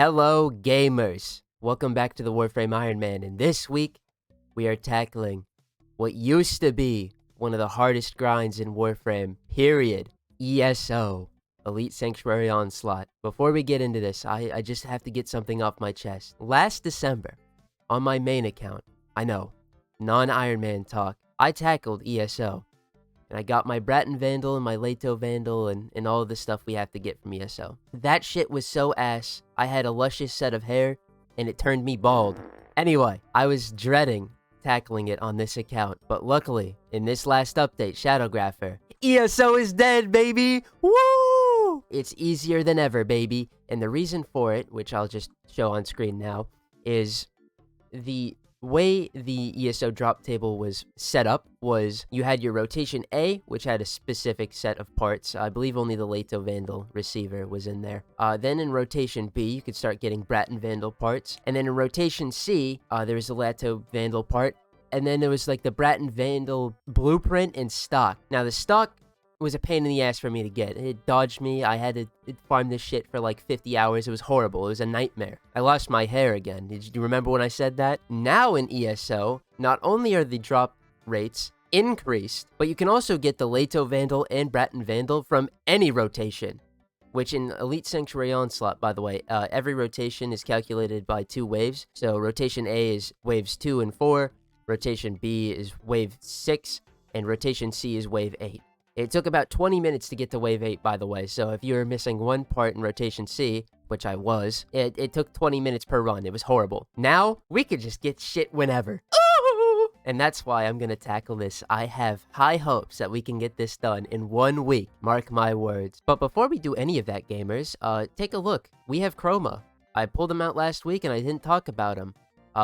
Hello, gamers! Welcome back to the Warframe Iron Man, and this week, we are tackling what used to be one of the hardest grinds in Warframe, period. ESO, Elite Sanctuary Onslaught. Before we get into this, I just have to get something off my chest. Last December, on my main account, I know, non-Iron Man talk, I tackled ESO. And I got my Bratton Vandal and my Leto Vandal and all of the stuff we have to get from ESO. That shit was so ass. I had a luscious set of hair, and it turned me bald. Anyway, I was dreading tackling it on this account, but luckily, in this last update, Shadowgrapher, ESO is dead, baby! Woo! It's easier than ever, baby. And the reason for it, which I'll just show on screen now, is the way the ESO drop table was set up was you had your rotation A, which had a specific set of parts. I believe only the Leto Vandal receiver was in there. Then in rotation B, you could start getting Bratton Vandal parts. And then in rotation C, there was the Leto Vandal part. And then there was like the Bratton Vandal blueprint and stock. Now the stock was a pain in the ass for me to get. It dodged me. I had to farm this shit for like 50 hours. It was horrible. It was a nightmare. I lost my hair again. Did you remember when I said that? Now in ESO, not only are the drop rates increased, but you can also get the Leto Vandal and Bratton Vandal from any rotation. Which in Elite Sanctuary Onslaught, by the way, every rotation is calculated by 2 waves. So rotation A is waves 2 and 4, rotation B is wave 6, and rotation C is wave 8. It took about 20 minutes to get to wave 8, by the way, so if you were missing one part in rotation C, which I was, it took 20 minutes per run. It was horrible. Now, we could just get shit whenever. Ooh! And that's why I'm gonna tackle this. I have high hopes that we can get this done in 1 week. Mark my words. But before we do any of that, gamers, take a look. We have Chroma. I pulled him out last week and I didn't talk about him.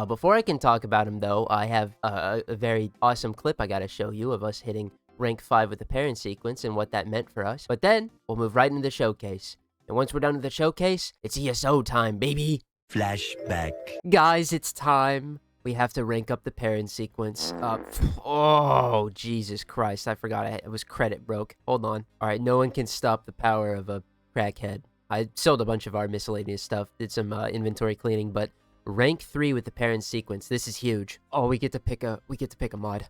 Before I can talk about him, though, I have a very awesome clip I gotta show you of us hitting rank 5 with the Perrin Sequence and what that meant for us. But then, we'll move right into the showcase. And once we're done with the showcase, it's ESO time, baby! Flashback. Guys, it's time. We have to rank up the Perrin Sequence. Oh, Jesus Christ. I forgot it was credit broke. Hold on. Alright, no one can stop the power of a crackhead. I sold a bunch of our miscellaneous stuff, did some inventory cleaning, but rank 3 with the Perrin Sequence. This is huge. Oh, we get to pick a mod.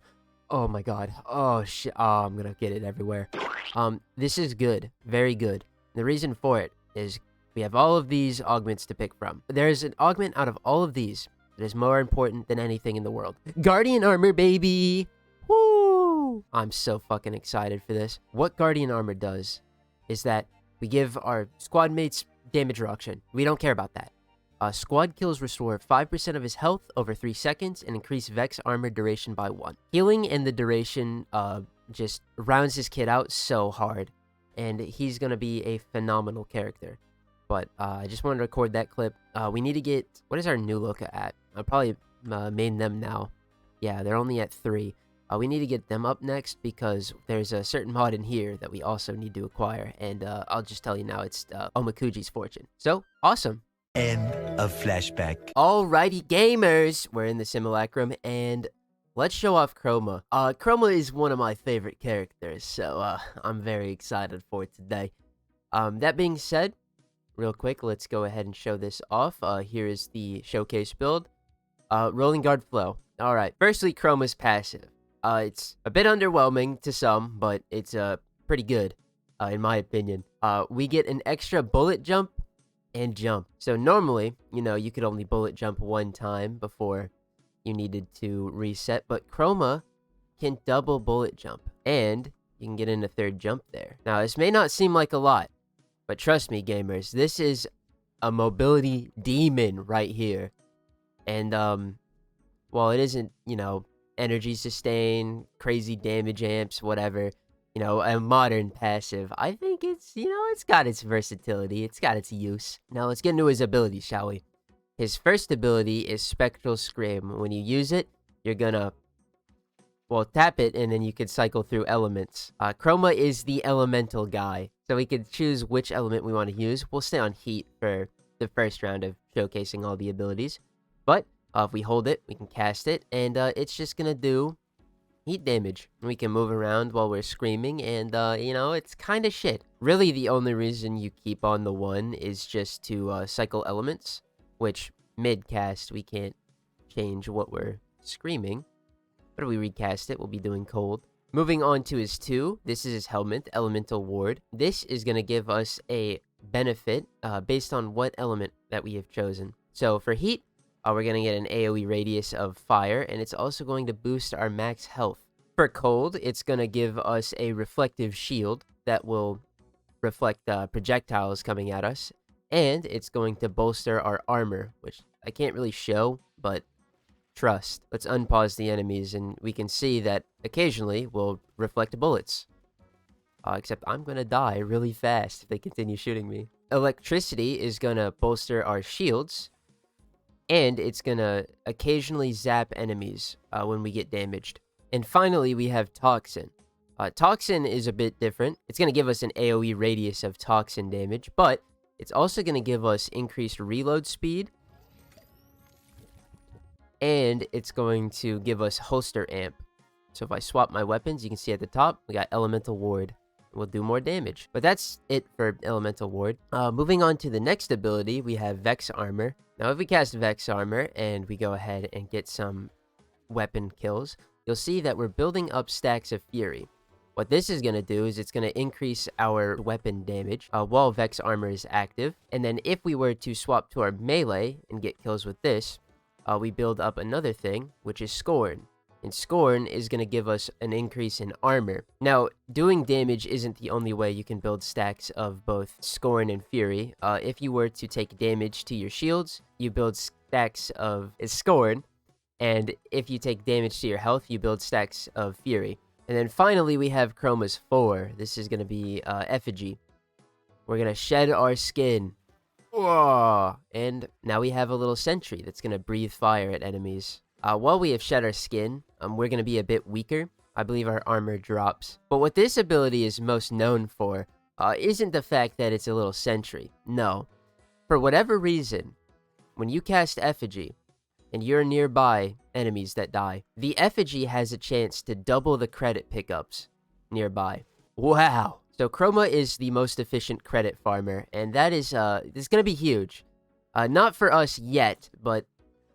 Oh my god. Oh shit. Oh, I'm gonna get it everywhere. This is good. Very good. The reason for it is we have all of these augments to pick from. There's an augment out of all of these that is more important than anything in the world. Guardian Armor, baby! Woo! I'm so fucking excited for this. What Guardian Armor does is that we give our squad mates damage reduction. We don't care about that. Squad kills restore 5% of his health over 3 seconds and increase Vex armor duration by 1. Healing and the duration just rounds his kid out so hard, and he's going to be a phenomenal character. But I just wanted to record that clip. We need to get... What is our new look at? I'll probably main them now. Yeah, they're only at 3. We need to get them up next because there's a certain mod in here that we also need to acquire. And I'll just tell you now, it's Omakuji's Fortune. So, awesome. End of flashback. Alrighty, gamers! We're in the simulacrum, and let's show off Chroma. Chroma is one of my favorite characters, so I'm very excited for it today. That being said, real quick, let's go ahead and show this off. Here is the showcase build. Rolling guard flow. Alright, firstly, Chroma's passive. It's a bit underwhelming to some, but it's pretty good, in my opinion. We get an extra bullet jump and jump. So normally, you know, you could only bullet jump 1 time before you needed to reset, but Chroma can double bullet jump, and you can get in a 3rd jump there. Now, this may not seem like a lot, but trust me, gamers, this is a mobility demon right here. And, while it isn't, you know, energy sustain, crazy damage amps, whatever, you know, a modern passive, I think it's, you know, it's got its versatility. It's got its use. Now, let's get into his abilities, shall we? His first ability is Spectral Scream. When you use it, you're gonna, well, tap it, and then you can cycle through elements. Chroma is the elemental guy, so we can choose which element we want to use. We'll stay on heat for the first round of showcasing all the abilities. But, if we hold it, we can cast it, and it's just gonna do heat damage. We can move around while we're screaming, and, it's kind of shit. Really, the only reason you keep on the 1 is just to cycle elements, which mid-cast we can't change what we're screaming. But if we recast it, we'll be doing cold. Moving on to his 2, this is his helmet, Elemental Ward. This is going to give us a benefit based on what element that we have chosen. So for heat, we're going to get an AoE radius of fire, and it's also going to boost our max health. For cold, it's going to give us a reflective shield that will reflect projectiles coming at us, and it's going to bolster our armor, which I can't really show, but trust. Let's unpause the enemies, and we can see that occasionally we'll reflect bullets. Except I'm going to die really fast if they continue shooting me. Electricity is going to bolster our shields, and it's going to occasionally zap enemies when we get damaged. And finally, we have Toxin. Toxin is a bit different. It's going to give us an AoE radius of Toxin damage, but it's also going to give us increased reload speed, and it's going to give us holster amp. So if I swap my weapons, you can see at the top, we got Elemental Ward. We'll do more damage. But that's it for Elemental Ward. Moving on to the next ability, we have Vex Armor. Now, if we cast Vex Armor and we go ahead and get some weapon kills, you'll see that we're building up stacks of Fury. What this is going to do is it's going to increase our weapon damage while Vex Armor is active. And then if we were to swap to our melee and get kills with this, we build up another thing, which is Scorn. And Scorn is going to give us an increase in armor. Now, doing damage isn't the only way you can build stacks of both Scorn and Fury. If you were to take damage to your shields, you build stacks of Scorn. And if you take damage to your health, you build stacks of Fury. And then finally, we have Chroma's 4. This is going to be Effigy. We're going to shed our skin. Whoa! And now we have a little sentry that's going to breathe fire at enemies. While we have shed our skin, we're going to be a bit weaker. I believe our armor drops. But what this ability is most known for isn't the fact that it's a little sentry. No. For whatever reason, when you cast Effigy, and you're nearby enemies that die, the Effigy has a chance to double the credit pickups nearby. Wow! So Chroma is the most efficient credit farmer, and that is this is going to be huge. Not for us yet, but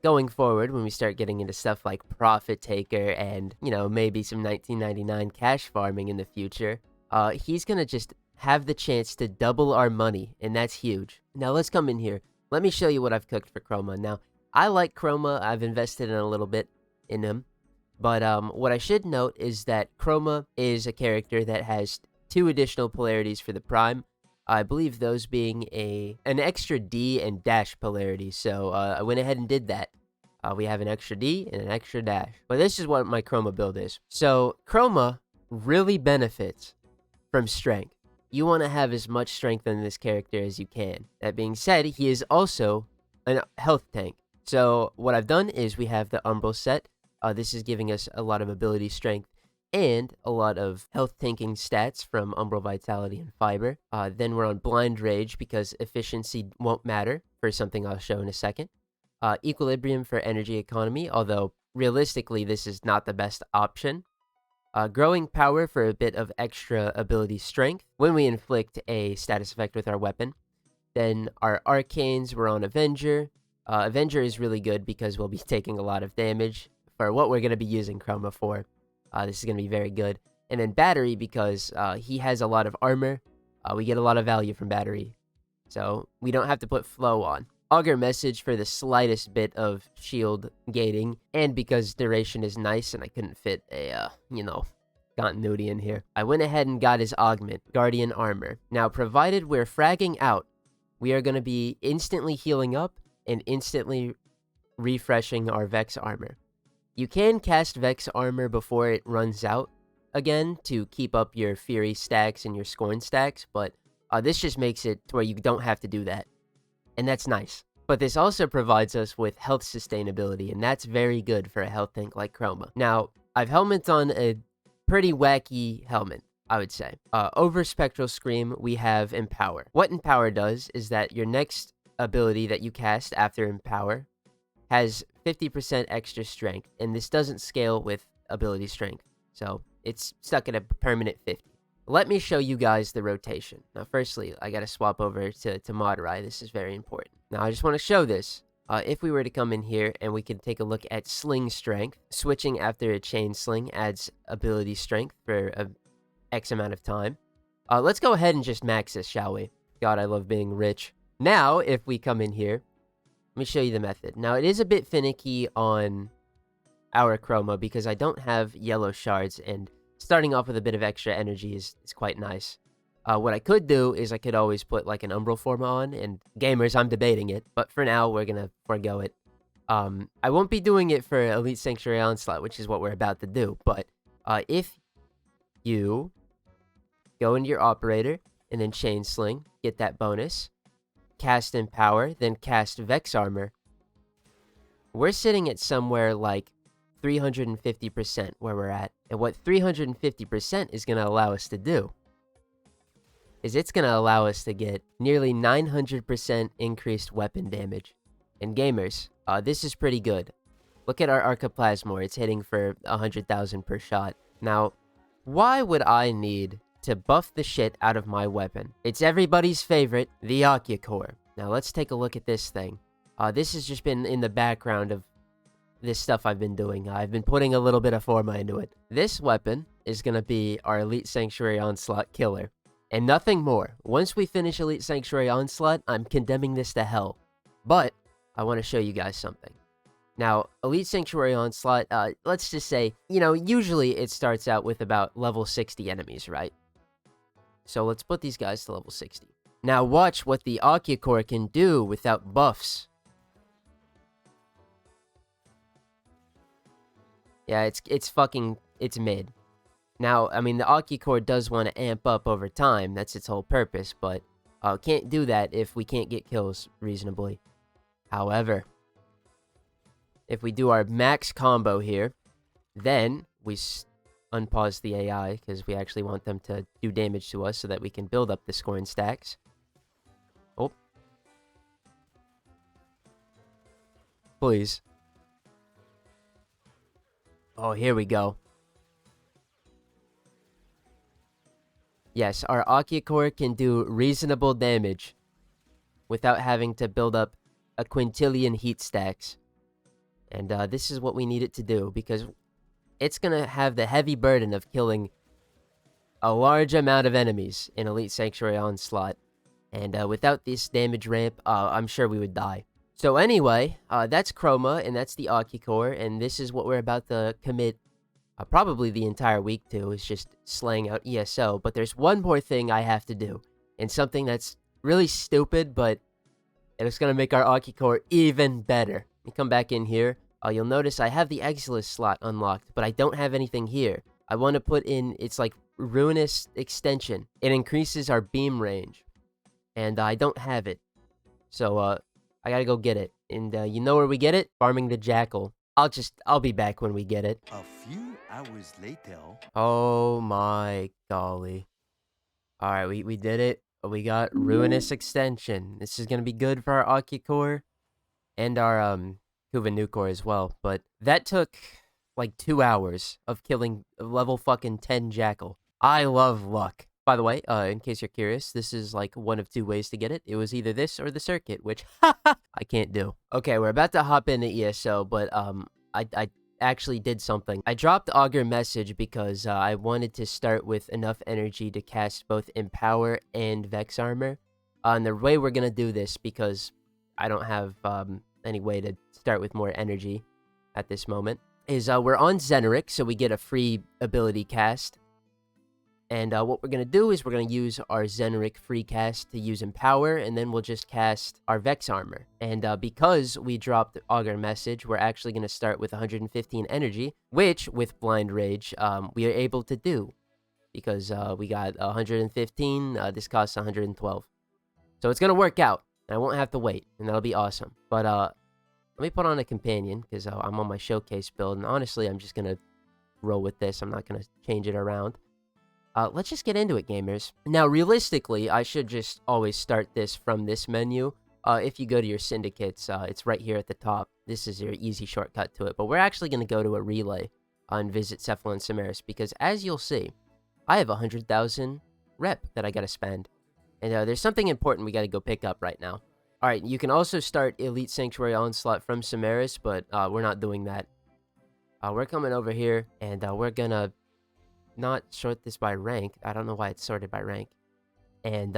going forward when we start getting into stuff like Profit Taker and, maybe some 1999 cash farming in the future, he's going to just have the chance to double our money, and that's huge. Now let's come in here. Let me show you what I've cooked for Chroma. Now, I like Chroma. I've invested in a little bit in him. But what I should note is that Chroma is a character that has 2 additional polarities for the Prime. I believe those being an extra D and dash polarity. So I went ahead and did that. We have an extra D and an extra dash. But this is what my Chroma build is. So Chroma really benefits from strength. You want to have as much strength in this character as you can. That being said, he is also a health tank. So what I've done is we have the Umbral set. This is giving us a lot of ability strength and a lot of health tanking stats from Umbral Vitality and Fiber. Then we're on Blind Rage because efficiency won't matter for something I'll show in a second. Equilibrium for energy economy, although realistically this is not the best option. Growing Power for a bit of extra ability strength when we inflict a status effect with our weapon. Then our Arcanes, we're on Avenger. Avenger is really good because we'll be taking a lot of damage for what we're going to be using Chroma for. This is going to be very good. And then Battery because he has a lot of armor. We get a lot of value from Battery. So we don't have to put Flow on. Augur Message for the slightest bit of shield gating. And because duration is nice and I couldn't fit a, continuity in here, I went ahead and got his Augment, Guardian Armor. Now, provided we're fragging out, we are going to be instantly healing up and instantly refreshing our Vex Armor. You can cast Vex Armor before it runs out again to keep up your Fury stacks and your Scorn stacks, but this just makes it to where you don't have to do that. And that's nice. But this also provides us with health sustainability, and that's very good for a health tank like Chroma. Now, I've helmet on a pretty wacky helmet, I would say. Over Spectral Scream, we have Empower. What Empower does is that your next ability that you cast after Empower has 50% extra strength, and this doesn't scale with ability strength. So it's stuck at a permanent 50. Let me show you guys the rotation. Now, firstly, I got to swap over to Moderai. This is very important. Now, I just want to show this. If we were to come in here and we could take a look at sling strength, switching after a chain sling adds ability strength for a X amount of time. Let's go ahead and just max this, shall we? God, I love being rich. Now, if we come in here, let me show you the method. Now, it is a bit finicky on our Chroma because I don't have yellow shards, and starting off with a bit of extra energy is quite nice. What I could do is I could always put like an Umbral form on, and gamers, I'm debating it, but for now, we're gonna forego it. I won't be doing it for Elite Sanctuary Onslaught, which is what we're about to do, but if you go into your operator, and then chain sling, get that bonus, cast Empower, then cast Vex Armor, we're sitting at somewhere like 350% where we're at. And what 350% is going to allow us to do is it's going to allow us to get nearly 900% increased weapon damage. And gamers, this is pretty good. Look at our Archoplasmor. It's hitting for 100,000 per shot. Now, why would I need to buff the shit out of my weapon? It's everybody's favorite, the Archon. Now, let's take a look at this thing. This has just been in the background of this stuff I've been doing. I've been putting a little bit of forma into it. This weapon is going to be our Elite Sanctuary Onslaught killer, and nothing more. Once we finish Elite Sanctuary Onslaught, I'm condemning this to hell. But I want to show you guys something. Now, Elite Sanctuary Onslaught, let's just say, usually it starts out with about level 60 enemies, right? So let's put these guys to level 60. Now watch what the Archon can do without buffs. Yeah, it's mid. Now, I mean, the Archon does want to amp up over time. That's its whole purpose, but can't do that if we can't get kills reasonably. However, if we do our max combo here, then we unpause the AI because we actually want them to do damage to us so that we can build up the scoring stacks. Oh. Please. Oh, here we go. Yes, our Archon can do reasonable damage without having to build up a quintillion heat stacks. And this is what we need it to do, because it's going to have the heavy burden of killing a large amount of enemies in Elite Sanctuary Onslaught. And without this damage ramp, I'm sure we would die. So anyway, that's Chroma, and that's the Archon, and this is what we're about to commit probably the entire week to, is just slaying out ESO. But there's one more thing I have to do, and something that's really stupid, but it's going to make our Archon even better. Let me come back in here. You'll notice I have the Exilus slot unlocked, but I don't have anything here. I want to put in, it's like Ruinous Extension. It increases our beam range, and I don't have it. So, I gotta go get it. And you know where we get it? Farming the Jackal. I'll be back when we get it. A few hours later. Oh my golly. Alright, we did it. We got Ruinous Extension. This is gonna be good for our Archon and our Kuvanukor as well. But that took like 2 hours of killing level fucking 10 Jackal. I love luck. By the way, in case you're curious, this is like one of 2 ways to get it. It was either this or the circuit, which I can't do. Okay, we're about to hop into ESO, but I actually did something. I dropped Augur Message because I wanted to start with enough energy to cast both Empower and Vex Armor. And the way we're gonna do this, because I don't have any way to start with more energy at this moment, is we're on Zeneric, so we get a free ability cast. And what we're going to do is we're going to use our Zeneric free cast to use Empower, and then we'll just cast our Vex Armor. And because we dropped Augur Message, we're actually going to start with 115 energy, which, with Blind Rage, we are able to do. Because we got 115, this costs 112. So it's going to work out, and I won't have to wait, and that'll be awesome. But let me put on a Companion, because I'm on my Showcase build, and honestly, I'm just going to roll with this. I'm not going to change it around. Let's just get into it, gamers. Now, realistically, I should just always start this from this menu. If you go to your syndicates, it's right here at the top. This is your easy shortcut to it. But we're actually going to go to a relay. and visit Cephalon Samaris, because as you'll see, I have 100,000 rep that I gotta spend. And there's something important we gotta go pick up right now. Alright, you can also start Elite Sanctuary Onslaught from Samaris, but we're not doing that. We're coming over here, and we're gonna not sort this by rank. I don't know why it's sorted by rank. And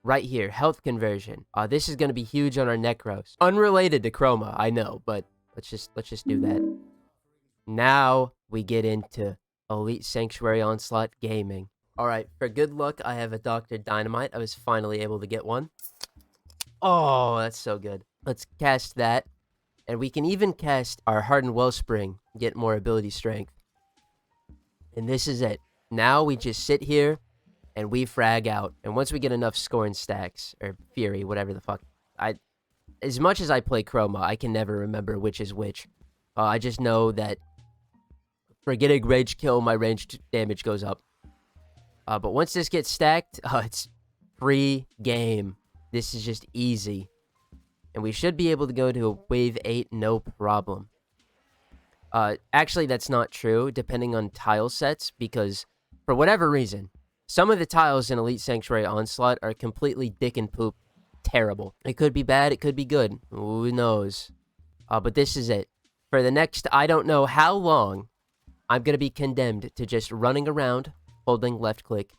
right here, health conversion. This is gonna be huge on our Necros. Unrelated to Chroma, I know, but let's just do that. Now we get into Elite Sanctuary Onslaught gaming. Alright, for good luck, I have a Dr. Dynamite. I was finally able to get one. Oh, that's so good. Let's cast that. And we can even cast our Hardened Wellspring, get more ability strength. And this is it. Now we just sit here and we frag out. And once we get enough Scorn stacks, or Fury, whatever the fuck. As much as I play Chroma, I can never remember which is which. I just know that for getting Rage Kill, my ranged damage goes up. But once this gets stacked, it's free game. This is just easy. And we should be able to go to a wave 8, no problem. Actually, that's not true, depending on tile sets, because for whatever reason, some of the tiles in Elite Sanctuary Onslaught are completely dick and poop terrible. It could be bad, it could be good. Who knows? But this is it. For the next, I don't know how long, I'm going to be condemned to just running around, holding left click,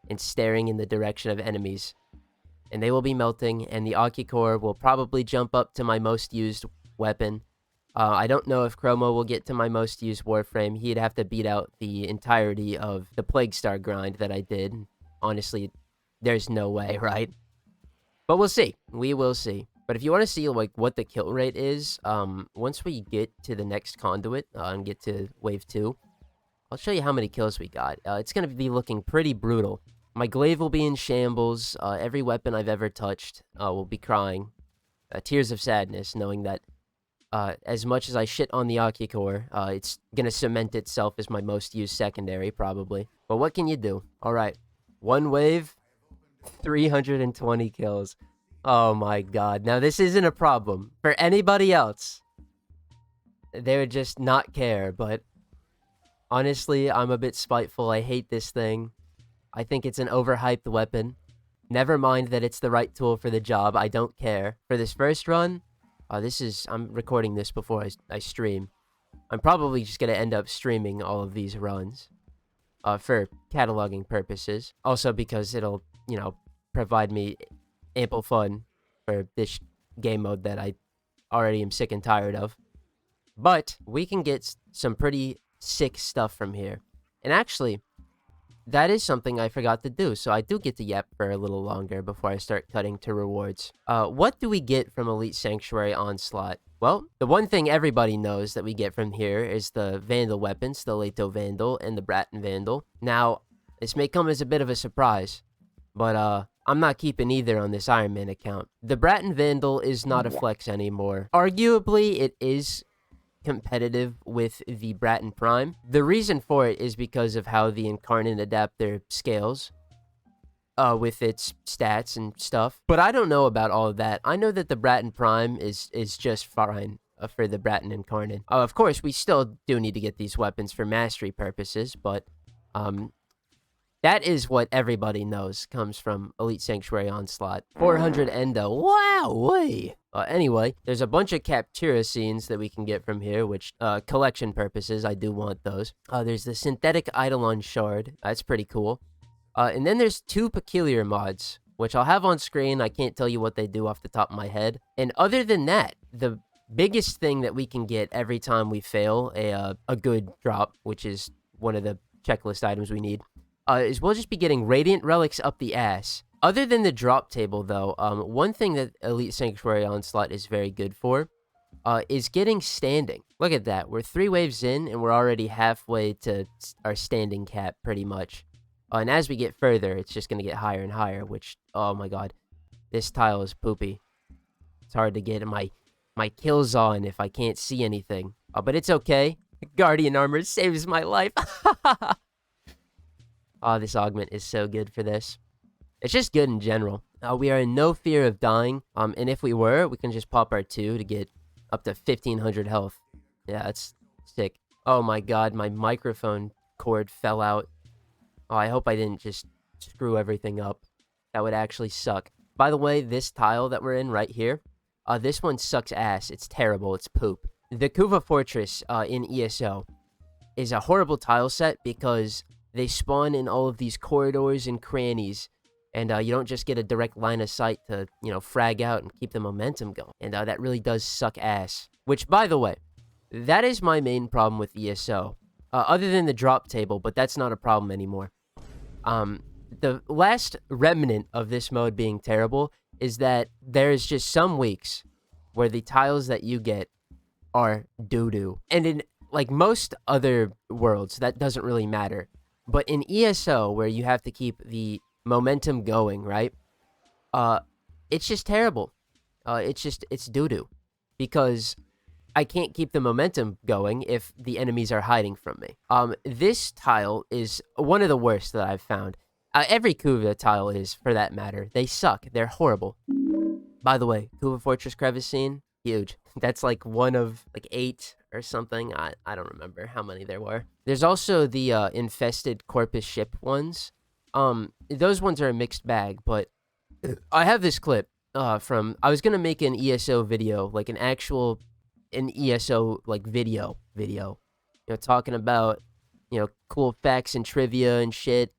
and staring in the direction of enemies. And they will be melting, and the Ocucore will probably jump up to my most used weapon. I don't know if Chroma will get to my most used Warframe. He'd have to beat out the entirety of the Plague Star grind that I did. Honestly, there's no way, right? But we'll see. We will see. But if you want to see like what the kill rate is, once we get to the next conduit and get to wave 2, I'll show you how many kills we got. It's going to be looking pretty brutal. My glaive will be in shambles. Every weapon I've ever touched will be crying. Tears of sadness, knowing that as much as I shit on the Ocucore, it's going to cement itself as my most used secondary, probably. But what can you do? Alright, one wave, 320 kills. Oh my god. Now, this isn't a problem. For anybody else, they would just not care, but honestly, I'm a bit spiteful. I hate this thing. I think it's an overhyped weapon. Never mind that it's the right tool for the job. I don't care. For this first run, I'm recording this before I stream. I'm probably just going to end up streaming all of these runs for cataloging purposes. Also because it'll, provide me ample fun for this game mode that I already am sick and tired of. But we can get some pretty sick stuff from here. And actually, that is something I forgot to do, so I do get to yap for a little longer before I start cutting to rewards. What do we get from Elite Sanctuary Onslaught? Well, the one thing everybody knows that we get from here is the Vandal weapons, the Leto Vandal and the Bratton Vandal. Now, this may come as a bit of a surprise, but I'm not keeping either on this Iron Man account. The Bratton Vandal is not a flex anymore. Arguably, it is competitive with the Bratton Prime. The reason for it is because of how the Incarnate adapt their scales with its stats and stuff. But I don't know about all of that. I know that the Bratton Prime is just fine for the Bratton Incarnate. Of course, we still do need to get these weapons for mastery purposes, but that is what everybody knows comes from Elite Sanctuary Onslaught. 400 Endo. Wow! Anyway, there's a bunch of Captura scenes that we can get from here, which, collection purposes, I do want those. There's the Synthetic Eidolon Shard. That's pretty cool. And then there's 2 Peculiar mods, which I'll have on screen. I can't tell you what they do off the top of my head. And other than that, the biggest thing that we can get every time we fail a good drop, which is one of the checklist items we need, is we'll just be getting Radiant Relics up the ass. Other than the drop table, though, one thing that Elite Sanctuary Onslaught is very good for is getting standing. Look at that. We're 3 waves in, and we're already halfway to our standing cap, pretty much. And as we get further, it's just going to get higher and higher, which, oh my god, this tile is poopy. It's hard to get my kills on if I can't see anything. But it's okay. Guardian Armor saves my life. Oh, this augment is so good for this. It's just good in general. We are in no fear of dying. And if we were, we can just pop our 2 to get up to 1,500 health. Yeah, that's sick. Oh my god, my microphone cord fell out. Oh, I hope I didn't just screw everything up. That would actually suck. By the way, this tile that we're in right here, this one sucks ass. It's terrible. It's poop. The Kuva Fortress in ESO is a horrible tile set because they spawn in all of these corridors and crannies, and you don't just get a direct line of sight to, frag out and keep the momentum going. And that really does suck ass. Which, by the way, that is my main problem with ESO. Other than the drop table, but that's not a problem anymore. The last remnant of this mode being terrible is that there's just some weeks where the tiles that you get are doo-doo. And in, like, most other worlds, that doesn't really matter. But in ESO, where you have to keep the momentum going, right? It's just terrible. It's doo-doo. Because I can't keep the momentum going if the enemies are hiding from me. This tile is one of the worst that I've found. Every Kuva tile is, for that matter. They suck. They're horrible. By the way, Kuva Fortress Crevice scene, huge. That's like one of like 8 or something. I don't remember how many there were. There's also the infested Corpus ship ones. Those ones are a mixed bag, but I have this clip from... I was going to make an ESO video, like an ESO like video, talking about, cool facts and trivia and shit,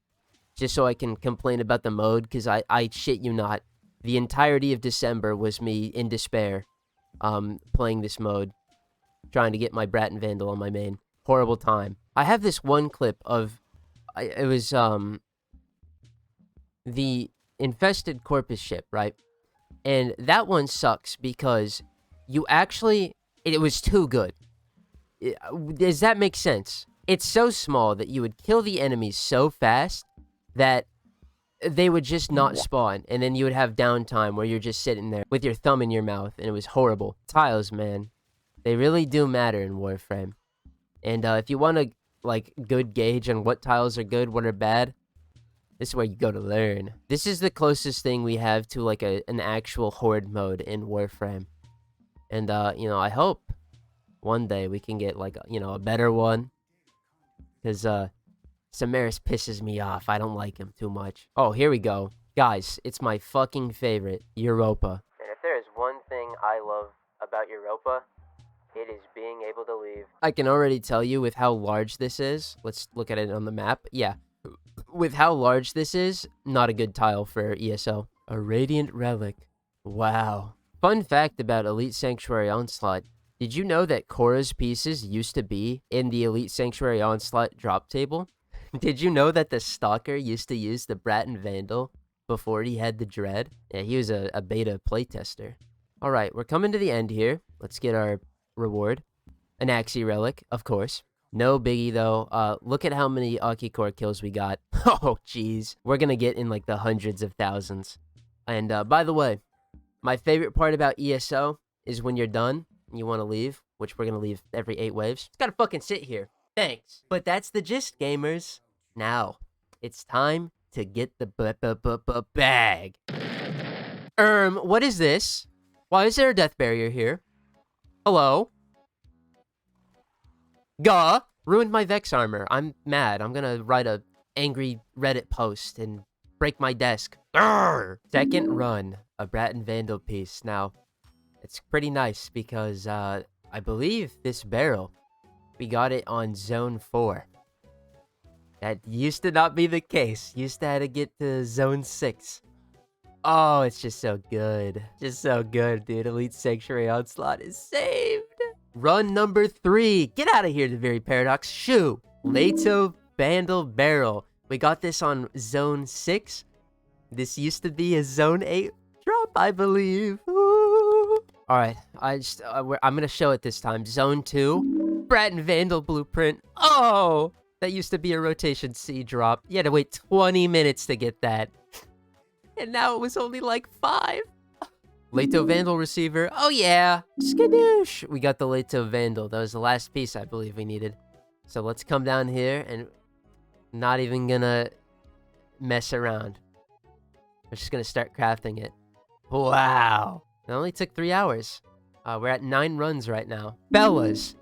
just so I can complain about the mode, because I shit you not, the entirety of December was me in despair, playing this mode, trying to get my Brat and Vandal on my main. Horrible time. I have this one clip of, it was, the infested Corpus ship, right? And that one sucks because you actually... It was too good. Does that make sense? It's so small that you would kill the enemies so fast that they would just not spawn. And then you would have downtime where you're just sitting there with your thumb in your mouth. And it was horrible. Tiles, man. They really do matter in Warframe. And if you want a good gauge on what tiles are good, what are bad, this is where you go to learn. This is the closest thing we have to an actual horde mode in Warframe. And, I hope one day we can get, a better one. Because, Samaris pisses me off. I don't like him too much. Oh, here we go. Guys, it's my fucking favorite, Europa. And if there is one thing I love about Europa, it is being able to leave. I can already tell you with how large this is. Let's look at it on the map. Yeah. With how large this is, not a good tile for ESO. A Radiant Relic. Wow. Fun fact about Elite Sanctuary Onslaught. Did you know that Korra's pieces used to be in the Elite Sanctuary Onslaught drop table? Did you know that the Stalker used to use the Brat and Vandal before he had the Dread? Yeah, he was a beta playtester. Alright, we're coming to the end here. Let's get our reward. An Axie Relic, of course. No biggie, though. Look at how many Aki-Core kills we got. Oh, jeez. We're gonna get in, the hundreds of thousands. And, by the way, my favorite part about ESO is when you're done and you want to leave, which we're going to leave every 8 waves. Just got to fucking sit here. Thanks. But that's the gist, gamers. Now, it's time to get the bag. What is this? Why is there a death barrier here? Hello? Gah! Ruined my Vex armor. I'm mad. I'm going to write a angry Reddit post and break my desk. Arrgh! Second run. A Brat and Vandal piece. Now, it's pretty nice because, I believe this barrel, we got it on Zone 4. That used to not be the case. Used to have to get to Zone 6. Oh, it's just so good. Just so good, dude. Elite Sanctuary Onslaught is saved. Run number 3. Get out of here, the very paradox. Shoo. Leto Vandal barrel. We got this on Zone 6. This used to be a Zone 8 drop, I believe. Alright, I'm gonna show it this time. Zone 2. Brat and Vandal blueprint. Oh! That used to be a rotation C drop. You had to wait 20 minutes to get that. And now it was only 5. Leto Vandal receiver. Oh yeah! Skadoosh! We got the Leto Vandal. That was the last piece I believe we needed. So let's come down here and not even gonna mess around. We're just gonna start crafting it. Wow. It only took 3 hours. We're at 9 runs right now. Fellas,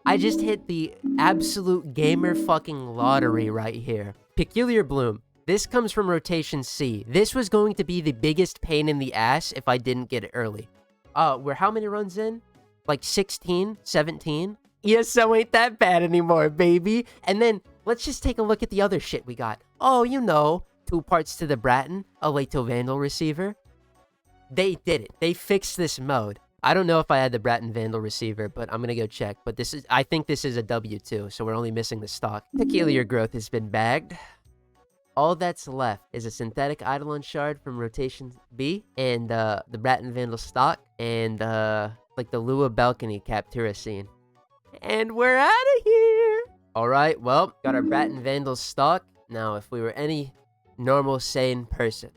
I just hit the absolute gamer fucking lottery right here. Peculiar Bloom. This comes from Rotation C. This was going to be the biggest pain in the ass if I didn't get it early. We're how many runs in? Like 16, 17? ESO ain't that bad anymore, baby. And then, let's just take a look at the other shit we got. Oh, you know, 2 parts to the Bratton, a Leto Vandal receiver. They did it. They fixed this mode. I don't know if I had the Bratton Vandal receiver, but I'm gonna go check. But I think this is a W2, so we're only missing the stock. Peculiar Growth has been bagged. All that's left is a synthetic Eidolon shard from Rotation B, and the Bratton Vandal stock, and like the Lua Balcony Captura scene. And we're out of here! Alright, well, got our Bratton Vandal stock. Now, if we were any normal, sane person,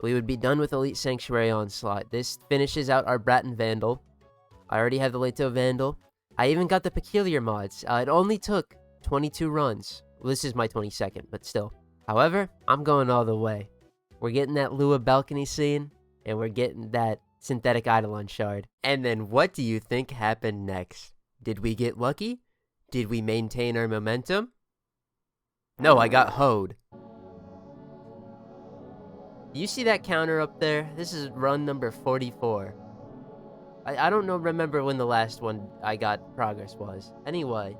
we would be done with Elite Sanctuary Onslaught. This finishes out our Bratton Vandal. I already have the Leto Vandal. I even got the Peculiar mods. It only took 22 runs. Well, this is my 22nd, but still. However, I'm going all the way. We're getting that Lua Balcony scene, and we're getting that synthetic Eidolon shard. And then what do you think happened next? Did we get lucky? Did we maintain our momentum? No, I got hoed. You see that counter up there? This is run number 44. I don't remember when the last one I got progress was. Anyway,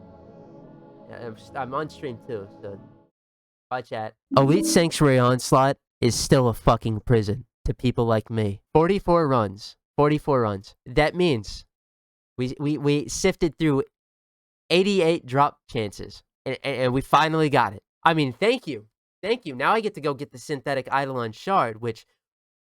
I'm on stream too, so bye chat. Elite Sanctuary Onslaught is still a fucking prison to people like me. 44 runs. 44 runs. That means we sifted through 88 drop chances, and we finally got it. I mean, thank you. Thank you. Now I get to go get the synthetic Eidolon shard, which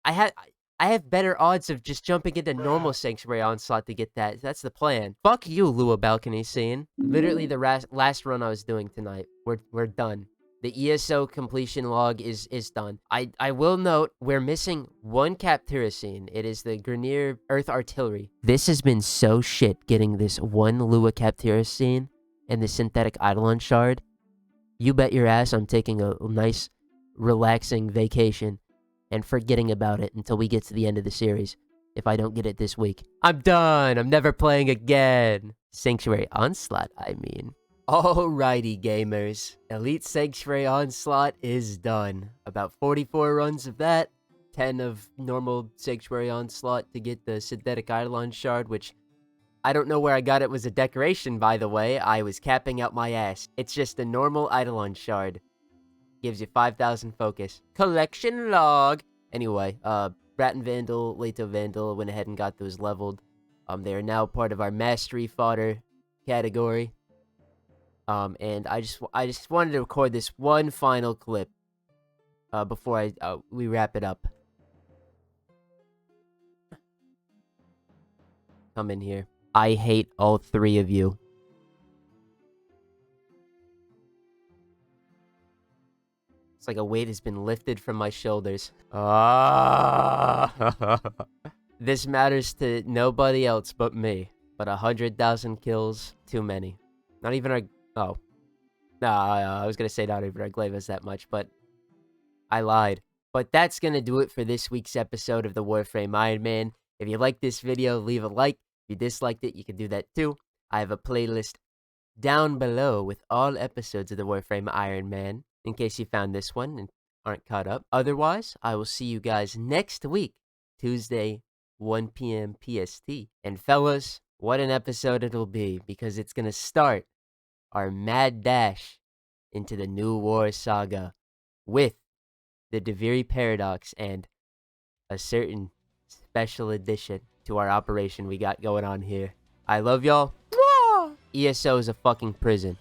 I have better odds of just jumping into normal Sanctuary Onslaught to get that. That's the plan. Fuck you, Lua Balcony scene. Literally the last run I was doing tonight. We're done. The ESO completion log is done. I will note, we're missing one Captura scene. It is the Grenier Earth Artillery. This has been so shit getting this one Lua Captura scene and the synthetic Eidolon shard. You bet your ass I'm taking a nice, relaxing vacation and forgetting about it until we get to the end of the series, if I don't get it this week. I'm done! I'm never playing again! Sanctuary Onslaught, I mean. Alrighty, gamers. Elite Sanctuary Onslaught is done. About 44 runs of that, 10 of normal Sanctuary Onslaught to get the synthetic Eidolon shard, which I don't know where I got it was a decoration, by the way. I was capping out my ass. It's just a normal Eidolon shard. Gives you 5,000 focus. Collection log! Anyway, Bratton Vandal, Leto Vandal went ahead and got those leveled. They are now part of our Mastery Fodder category. And I just wanted to record this one final clip before we wrap it up. Come in here. I hate all 3 of you. It's like a weight has been lifted from my shoulders. This matters to nobody else but me. But 100,000 kills, too many. Not even our... Oh. No, I was gonna say not even our Glaives that much, but I lied. But that's gonna do it for this week's episode of the Warframe Iron Man. If you liked this video, leave a like. If you disliked it, you can do that too. I have a playlist down below with all episodes of the Warframe Iron Man, in case you found this one and aren't caught up. Otherwise, I will see you guys next week, Tuesday, 1 p.m. PST. And fellas, what an episode it'll be, because it's gonna start our mad dash into the New War saga with the Deviri Paradox and a certain special addition to our operation we got going on here. I love y'all. ESO is a fucking prison.